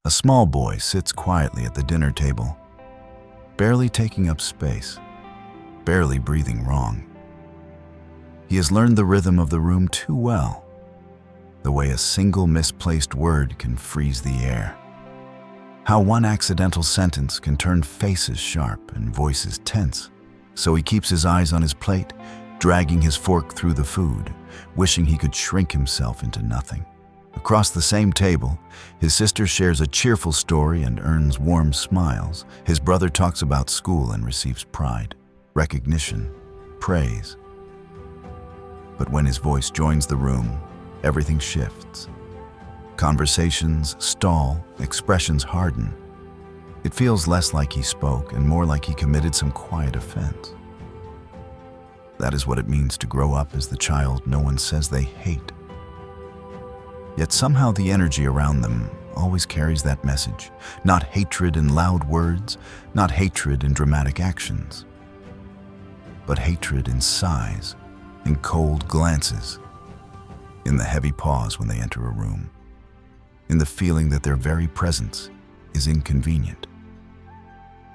A small boy sits quietly at the dinner table, barely taking up space, barely breathing wrong. He has learned the rhythm of the room too well, the way a single misplaced word can freeze the air. How one accidental sentence can turn faces sharp and voices tense. So he keeps his eyes on his plate, dragging his fork through the food, wishing he could shrink himself into nothing. Across the same table, his sister shares a cheerful story and earns warm smiles. His brother talks about school and receives pride, recognition, praise. But when his voice joins the room, everything shifts. Conversations stall, expressions harden. It feels less like he spoke and more like he committed some quiet offense. That is what it means to grow up as the child no one says they hate. Yet somehow the energy around them always carries that message. Not hatred in loud words, not hatred in dramatic actions, but hatred in sighs, in cold glances, in the heavy pause when they enter a room, in the feeling that their very presence is inconvenient.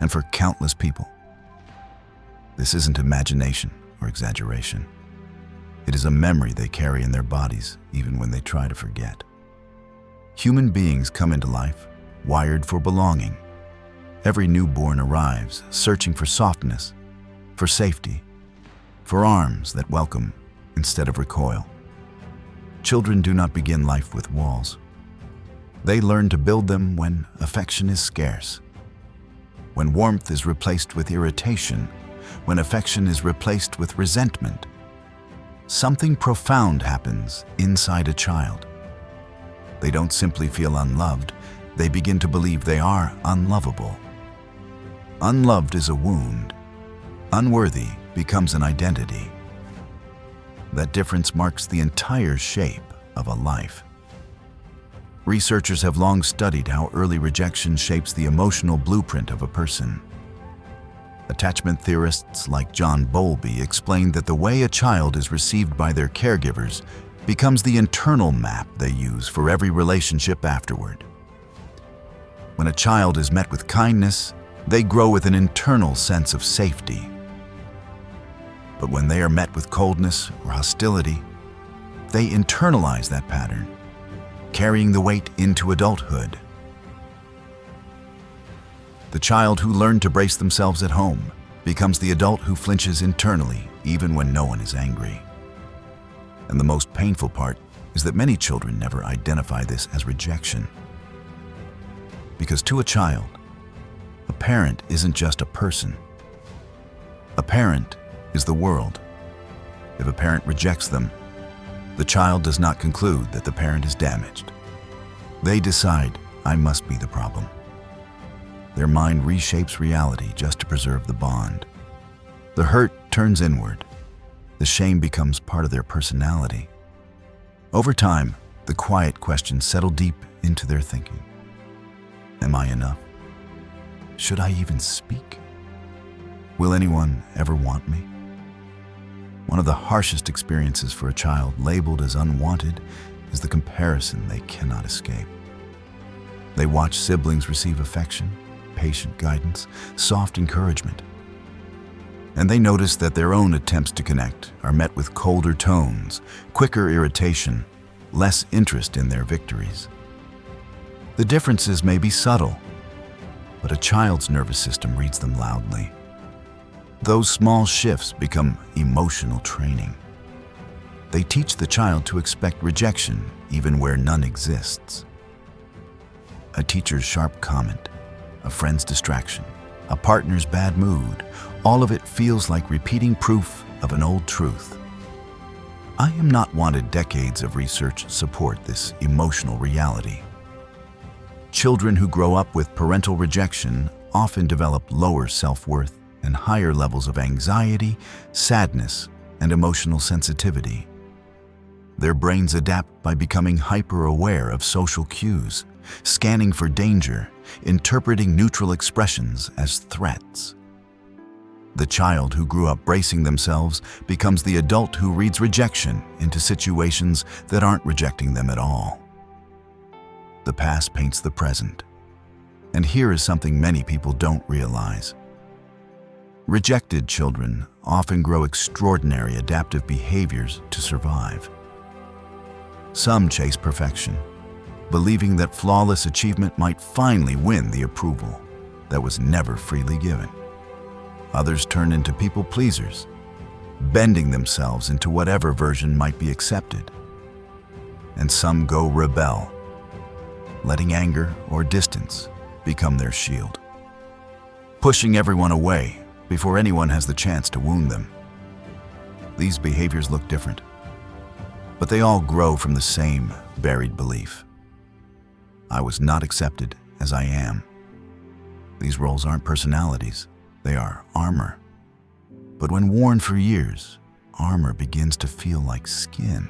And for countless people, this isn't imagination or exaggeration. It is a memory they carry in their bodies even when they try to forget. Human beings come into life wired for belonging. Every newborn arrives searching for softness, for safety, for arms that welcome instead of recoil. Children do not begin life with walls. They learn to build them when affection is scarce, when warmth is replaced with irritation, when affection is replaced with resentment. Something profound happens inside a child. They don't simply feel unloved, they begin to believe they are unlovable. Unloved is a wound. Unworthy becomes an identity. That difference marks the entire shape of a life. Researchers have long studied how early rejection shapes the emotional blueprint of a person. Attachment theorists like John Bowlby explain that the way a child is received by their caregivers becomes the internal map they use for every relationship afterward. When a child is met with kindness, they grow with an internal sense of safety. But when they are met with coldness or hostility, they internalize that pattern, carrying the weight into adulthood. The child who learned to brace themselves at home becomes the adult who flinches internally even when no one is angry. And the most painful part is that many children never identify this as rejection. Because to a child, a parent isn't just a person. A parent is the world. If a parent rejects them, the child does not conclude that the parent is damaged. They decide, I must be the problem. Their mind reshapes reality just to preserve the bond. The hurt turns inward. The shame becomes part of their personality. Over time, the quiet questions settle deep into their thinking. Am I enough? Should I even speak? Will anyone ever want me? One of the harshest experiences for a child labeled as unwanted is the comparison they cannot escape. They watch siblings receive affection, patient guidance, soft encouragement. And they notice that their own attempts to connect are met with colder tones, quicker irritation, less interest in their victories. The differences may be subtle, but a child's nervous system reads them loudly. Those small shifts become emotional training. They teach the child to expect rejection even where none exists. A teacher's sharp comment, a friend's distraction, a partner's bad mood, all of it feels like repeating proof of an old truth. I Am Not Wanted decades of research support this emotional reality. Children who grow up with parental rejection often develop lower self-worth and higher levels of anxiety, sadness, and emotional sensitivity. Their brains adapt by becoming hyper-aware of social cues, scanning for danger, interpreting neutral expressions as threats. The child who grew up bracing themselves becomes the adult who reads rejection into situations that aren't rejecting them at all. The past paints the present, And here is something many people don't realize. Rejected children often grow extraordinary adaptive behaviors to survive. Some chase perfection, believing that flawless achievement might finally win the approval that was never freely given. Others turn into people pleasers, bending themselves into whatever version might be accepted. And some go rebel, letting anger or distance become their shield, pushing everyone away before anyone has the chance to wound them. These behaviors look different, but they all grow from the same buried belief. I was not accepted as I am. These roles aren't personalities, they are armor. But when worn for years, armor begins to feel like skin.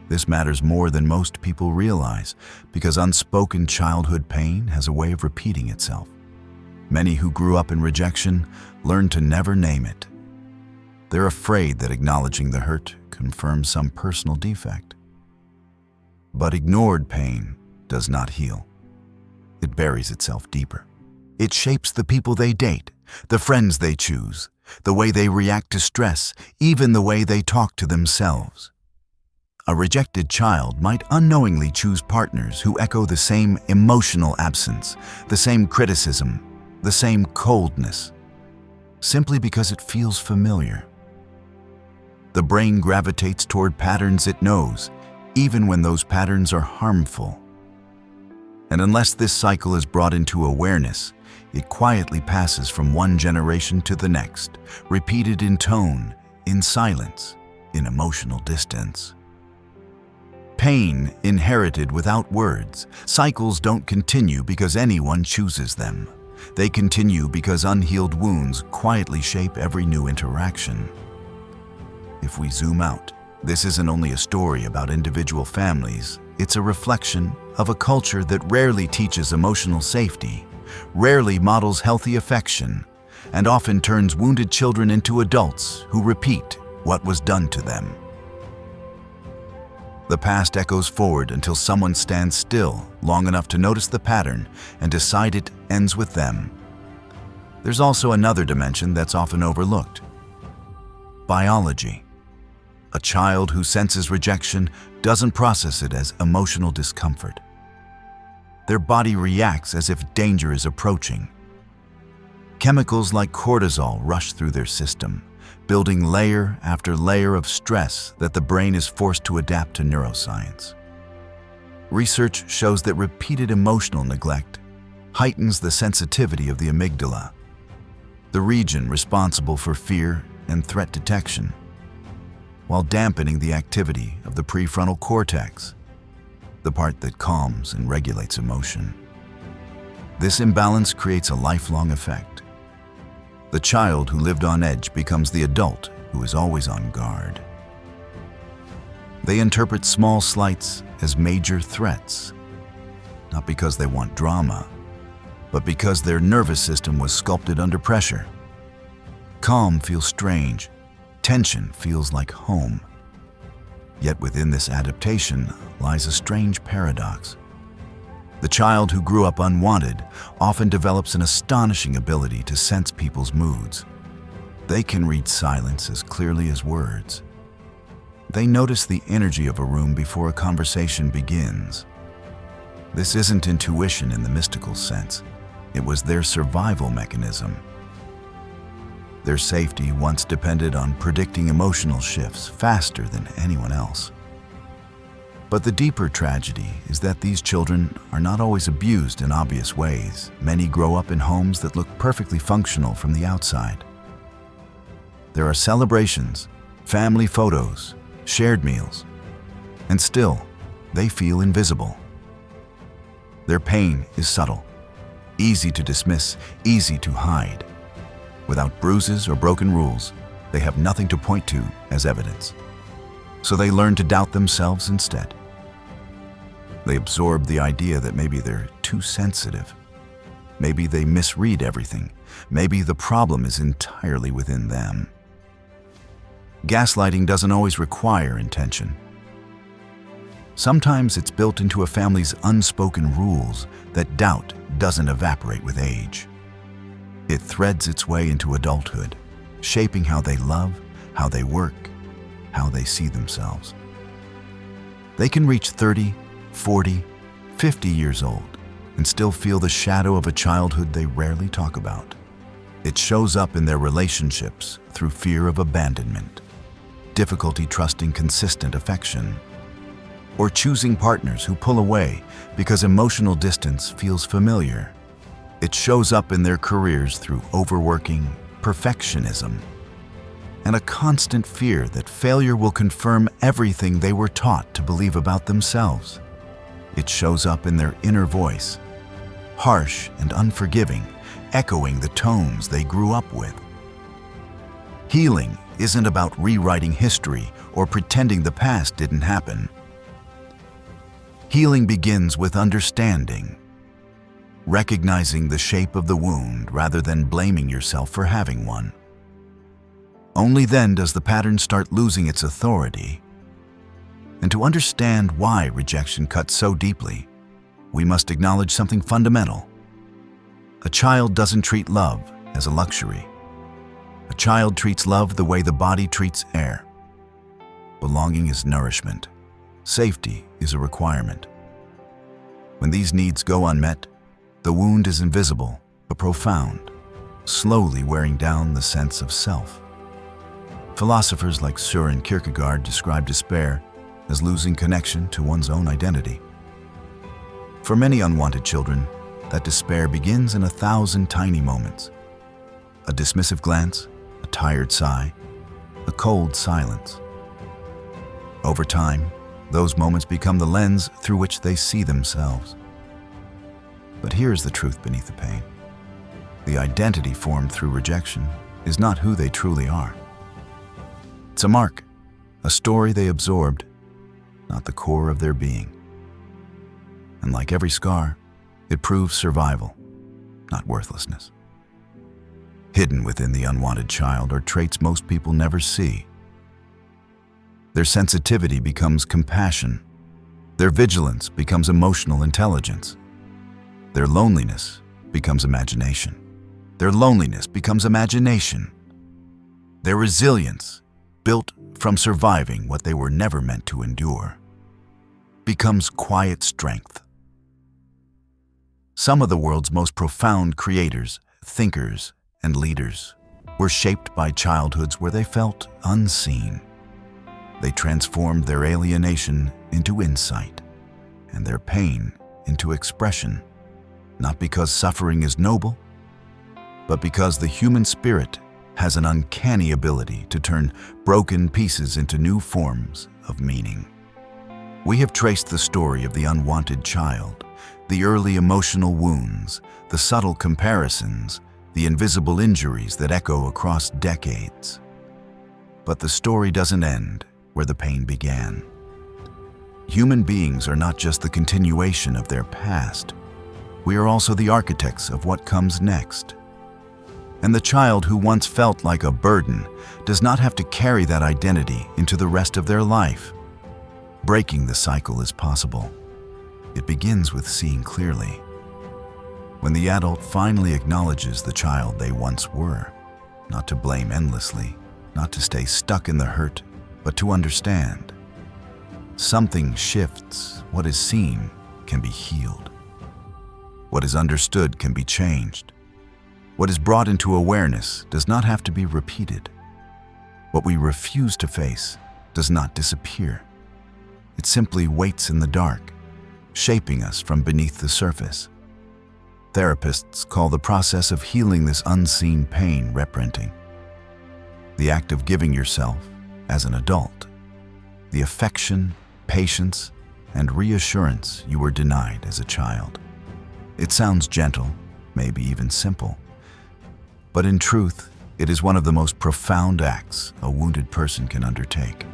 This matters more than most people realize because unspoken childhood pain has a way of repeating itself. Many who grew up in rejection learn to never name it. They're afraid that acknowledging the hurt confirms some personal defect. But ignored pain does not heal. It buries itself deeper. It shapes the people they date, the friends they choose, the way they react to stress, even the way they talk to themselves. A rejected child might unknowingly choose partners who echo the same emotional absence, the same criticism, the same coldness, simply because it feels familiar. The brain gravitates toward patterns it knows, even when those patterns are harmful. And unless this cycle is brought into awareness, it quietly passes from one generation to the next, repeated in tone, in silence, in emotional distance. Pain inherited without words. Cycles don't continue because anyone chooses them. They continue because unhealed wounds quietly shape every new interaction. If we zoom out, this isn't only a story about individual families, it's a reflection of a culture that rarely teaches emotional safety, rarely models healthy affection, and often turns wounded children into adults who repeat what was done to them. The past echoes forward until someone stands still long enough to notice the pattern and decide it ends with them. There's also another dimension that's often overlooked: biology. A child who senses rejection doesn't process it as emotional discomfort. Their body reacts as if danger is approaching. Chemicals like cortisol rush through their system, building layer after layer of stress that the brain is forced to adapt to neuroscience. Research shows that repeated emotional neglect heightens the sensitivity of the amygdala, the region responsible for fear and threat detection, while dampening the activity of the prefrontal cortex, the part that calms and regulates emotion. This imbalance creates a lifelong effect. The child who lived on edge becomes the adult who is always on guard. They interpret small slights as major threats, not because they want drama, but because their nervous system was sculpted under pressure. Calm feels strange, tension feels like home. Yet within this adaptation lies a strange paradox. The child who grew up unwanted often develops an astonishing ability to sense people's moods. They can read silence as clearly as words. They notice the energy of a room before a conversation begins. This isn't intuition in the mystical sense. It was their survival mechanism. Their safety once depended on predicting emotional shifts faster than anyone else. But the deeper tragedy is that these children are not always abused in obvious ways. Many grow up in homes that look perfectly functional from the outside. There are celebrations, family photos, shared meals, and still, they feel invisible. Their pain is subtle, easy to dismiss, easy to hide. Without bruises or broken rules, they have nothing to point to as evidence. So they learn to doubt themselves instead. They absorb the idea that maybe they're too sensitive. Maybe they misread everything. Maybe the problem is entirely within them. Gaslighting doesn't always require intention. Sometimes it's built into a family's unspoken rules that doubt doesn't evaporate with age. It threads its way into adulthood, shaping how they love, how they work, how they see themselves. They can reach 30, 40, 50 years old and still feel the shadow of a childhood they rarely talk about. It shows up in their relationships through fear of abandonment, difficulty trusting consistent affection, or choosing partners who pull away because emotional distance feels familiar. It shows up in their careers through overworking, perfectionism, and a constant fear that failure will confirm everything they were taught to believe about themselves. It shows up in their inner voice, harsh and unforgiving, echoing the tones they grew up with. Healing isn't about rewriting history or pretending the past didn't happen. Healing begins with understanding, recognizing the shape of the wound rather than blaming yourself for having one. Only then does the pattern start losing its authority. And to understand why rejection cuts so deeply, we must acknowledge something fundamental. A child doesn't treat love as a luxury. A child treats love the way the body treats air. Belonging is nourishment. Safety is a requirement. When these needs go unmet, the wound is invisible but profound, slowly wearing down the sense of self. Philosophers like Søren Kierkegaard describe despair as losing connection to one's own identity. For many unwanted children, that despair begins in 1,000 tiny moments. A dismissive glance, a tired sigh, a cold silence. Over time, those moments become the lens through which they see themselves. But here's the truth beneath the pain. The identity formed through rejection is not who they truly are. It's a mark, a story they absorbed, not the core of their being. And like every scar, it proves survival, not worthlessness. Hidden within the unwanted child are traits most people never see. Their sensitivity becomes compassion. Their vigilance becomes emotional intelligence. Their loneliness becomes imagination. Their loneliness becomes imagination. Their resilience, built from surviving what they were never meant to endure, becomes quiet strength. Some of the world's most profound creators, thinkers, and leaders were shaped by childhoods where they felt unseen. They transformed their alienation into insight and their pain into expression, not because suffering is noble, but because the human spirit has an uncanny ability to turn broken pieces into new forms of meaning. We have traced the story of the unwanted child, the early emotional wounds, the subtle comparisons, the invisible injuries that echo across decades. But the story doesn't end where the pain began. Human beings are not just the continuation of their past. We are also the architects of what comes next. And the child who once felt like a burden does not have to carry that identity into the rest of their life. Breaking the cycle is possible. It begins with seeing clearly. When the adult finally acknowledges the child they once were, not to blame endlessly, not to stay stuck in the hurt, but to understand. Something shifts. What is seen can be healed. What is understood can be changed. What is brought into awareness does not have to be repeated. What we refuse to face does not disappear. It simply waits in the dark, shaping us from beneath the surface. Therapists call the process of healing this unseen pain reprinting. The act of giving yourself, as an adult, the affection, patience, and reassurance you were denied as a child. It sounds gentle, maybe even simple, but in truth, it is one of the most profound acts a wounded person can undertake.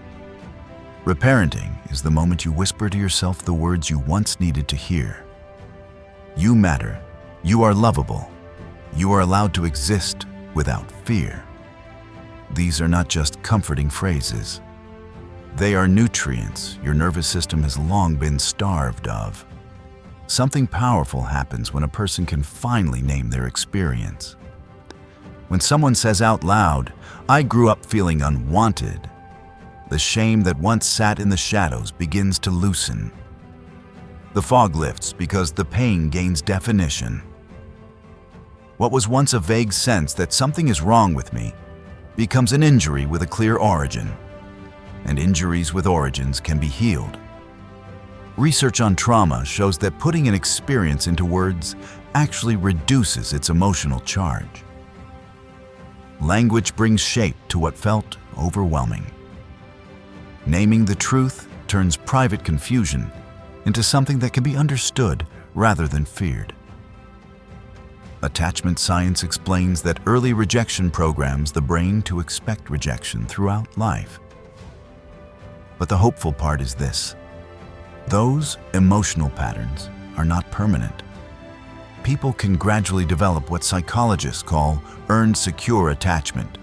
Reparenting is the moment you whisper to yourself the words you once needed to hear. You matter. You are lovable. You are allowed to exist without fear. These are not just comforting phrases. They are nutrients your nervous system has long been starved of. Something powerful happens when a person can finally name their experience. When someone says out loud, "I grew up feeling unwanted," the shame that once sat in the shadows begins to loosen. The fog lifts because the pain gains definition. What was once a vague sense that something is wrong with me becomes an injury with a clear origin. And injuries with origins can be healed. Research on trauma shows that putting an experience into words actually reduces its emotional charge. Language brings shape to what felt overwhelming. Naming the truth turns private confusion into something that can be understood rather than feared. Attachment science explains that early rejection programs the brain to expect rejection throughout life. But the hopeful part is this: those emotional patterns are not permanent. People can gradually develop what psychologists call earned secure attachment,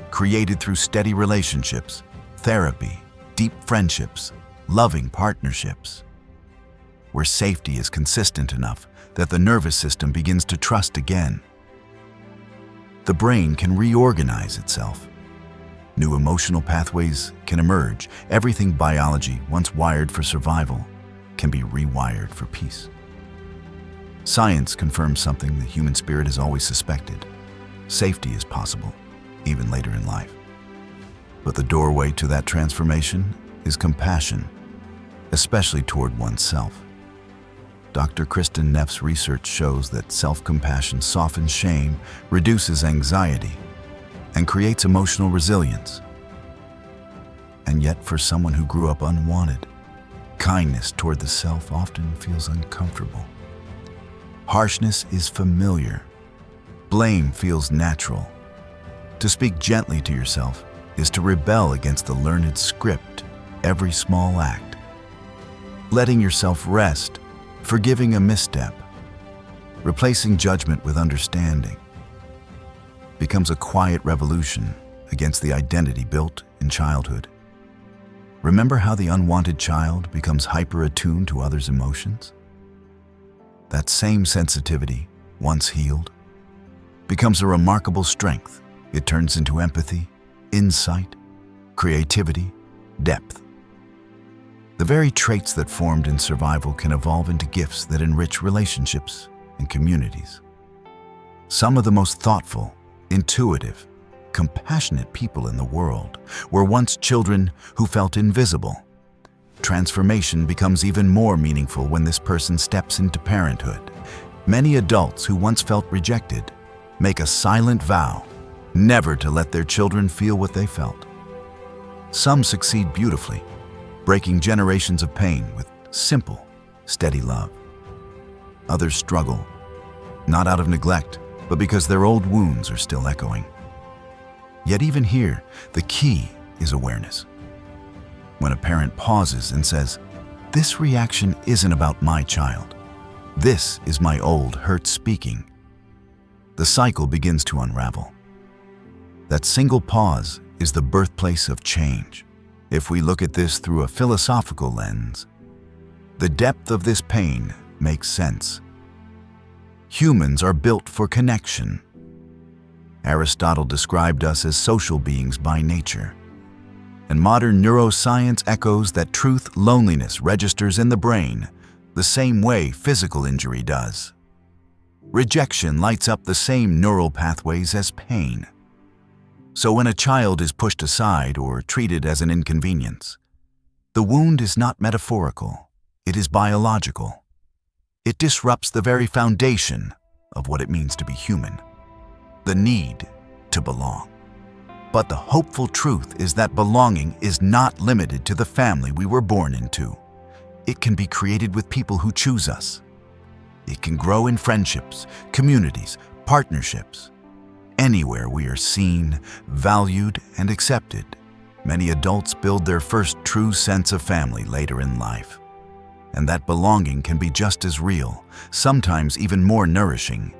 created through steady relationships, therapy, deep friendships, loving partnerships, where safety is consistent enough that the nervous system begins to trust again. The brain can reorganize itself. New emotional pathways can emerge. Everything biology once wired for survival can be rewired for peace. Science confirms something the human spirit has always suspected. Safety is possible, even later in life. But the doorway to that transformation is compassion, especially toward oneself. Dr. Kristen Neff's research shows that self-compassion softens shame, reduces anxiety, and creates emotional resilience. And yet, for someone who grew up unwanted, kindness toward the self often feels uncomfortable. Harshness is familiar. Blame feels natural. To speak gently to yourself is to rebel against the learned script every small act. Letting yourself rest, forgiving a misstep, replacing judgment with understanding, becomes a quiet revolution against the identity built in childhood. Remember how the unwanted child becomes hyper-attuned to others' emotions? That same sensitivity, once healed, becomes a remarkable strength. It turns into empathy, insight, creativity, depth. The very traits that formed in survival can evolve into gifts that enrich relationships and communities. Some of the most thoughtful, intuitive, compassionate people in the world were once children who felt invisible. Transformation becomes even more meaningful when this person steps into parenthood. Many adults who once felt rejected make a silent vow never to let their children feel what they felt. Some succeed beautifully, breaking generations of pain with simple, steady love. Others struggle, not out of neglect, but because their old wounds are still echoing. Yet even here, the key is awareness. When a parent pauses and says, "This reaction isn't about my child. This is my old hurt speaking," the cycle begins to unravel. That single pause is the birthplace of change. If we look at this through a philosophical lens, the depth of this pain makes sense. Humans are built for connection. Aristotle described us as social beings by nature. And modern neuroscience echoes that truth loneliness registers in the brain the same way physical injury does. Rejection lights up the same neural pathways as pain. So when a child is pushed aside or treated as an inconvenience, the wound is not metaphorical, it is biological. It disrupts the very foundation of what it means to be human, the need to belong. But the hopeful truth is that belonging is not limited to the family we were born into. It can be created with people who choose us. It can grow in friendships, communities, partnerships. Anywhere we are seen, valued, and accepted. Many adults build their first true sense of family later in life. And that belonging can be just as real, sometimes even more nourishing,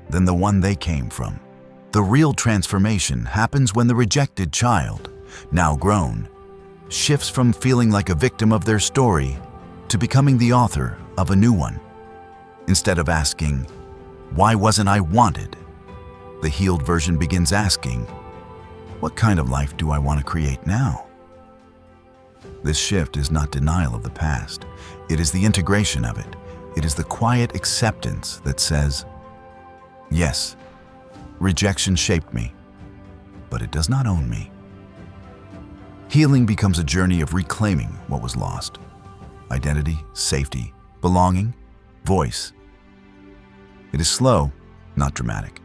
than the one they came from. The real transformation happens when the rejected child, now grown, shifts from feeling like a victim of their story to becoming the author of a new one. Instead of asking, "Why wasn't I wanted?" the healed version begins asking, "What kind of life do I want to create now?" This shift is not denial of the past. It is the integration of it. It is the quiet acceptance that says, "Yes, rejection shaped me, but it does not own me." Healing becomes a journey of reclaiming what was lost: identity, safety, belonging, voice. It is slow, not dramatic.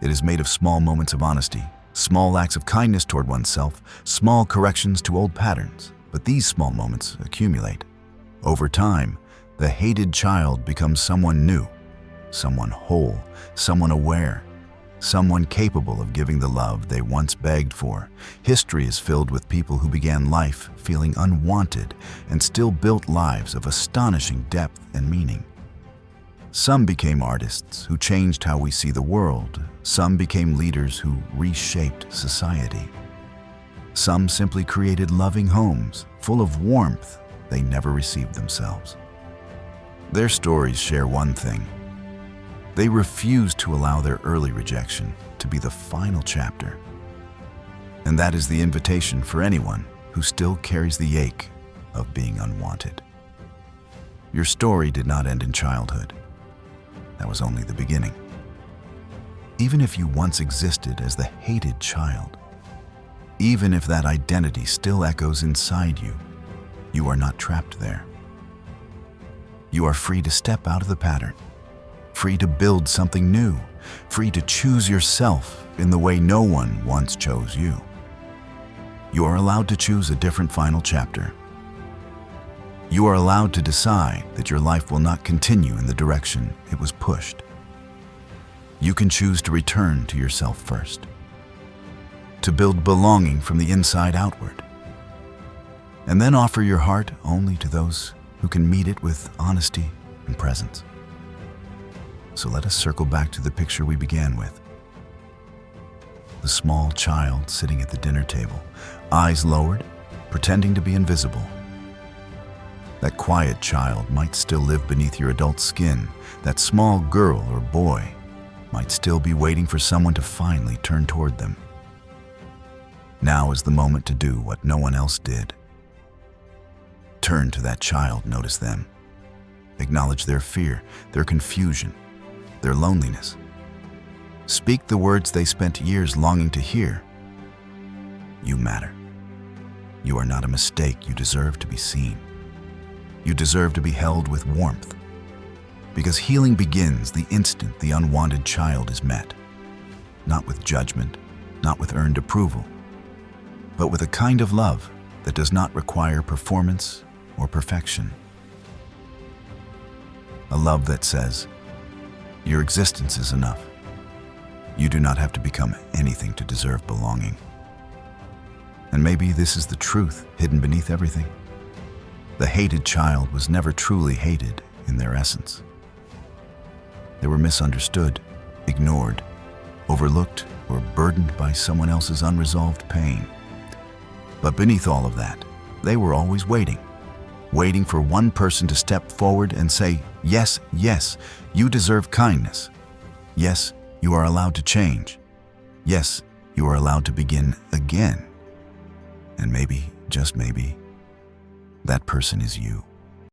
It is made of small moments of honesty, small acts of kindness toward oneself, small corrections to old patterns. But these small moments accumulate. Over time, the hated child becomes someone new, someone whole, someone aware, someone capable of giving the love they once begged for. History is filled with people who began life feeling unwanted and still built lives of astonishing depth and meaning. Some became artists who changed how we see the world. Some became leaders who reshaped society. Some simply created loving homes full of warmth they never received themselves. Their stories share one thing: they refused to allow their early rejection to be the final chapter. And that is the invitation for anyone who still carries the ache of being unwanted. Your story did not end in childhood. That was only the beginning. Even if you once existed as the hated child, even if that identity still echoes inside you, you are not trapped there. You are free to step out of the pattern, free to build something new, free to choose yourself in the way no one once chose you. You are allowed to choose a different final chapter. You are allowed to decide that your life will not continue in the direction it was pushed. You can choose to return to yourself first, to build belonging from the inside outward, and then offer your heart only to those who can meet it with honesty and presence. So let us circle back to the picture we began with. The small child sitting at the dinner table, eyes lowered, pretending to be invisible. That quiet child might still live beneath your adult skin. That small girl or boy might still be waiting for someone to finally turn toward them. Now is the moment to do what no one else did. Turn to that child, notice them. Acknowledge their fear, their confusion, their loneliness. Speak the words they spent years longing to hear. You matter. You are not a mistake. You deserve to be seen. You deserve to be held with warmth. Because healing begins the instant the unwanted child is met. Not with judgment, not with earned approval, but with a kind of love that does not require performance or perfection. A love that says, your existence is enough. You do not have to become anything to deserve belonging. And maybe this is the truth hidden beneath everything. The hated child was never truly hated in their essence. They were misunderstood, ignored, overlooked, or burdened by someone else's unresolved pain. But beneath all of that, they were always waiting for one person to step forward and say, yes, yes, you deserve kindness. Yes, you are allowed to change. Yes, you are allowed to begin again. And maybe, just maybe, that person is you.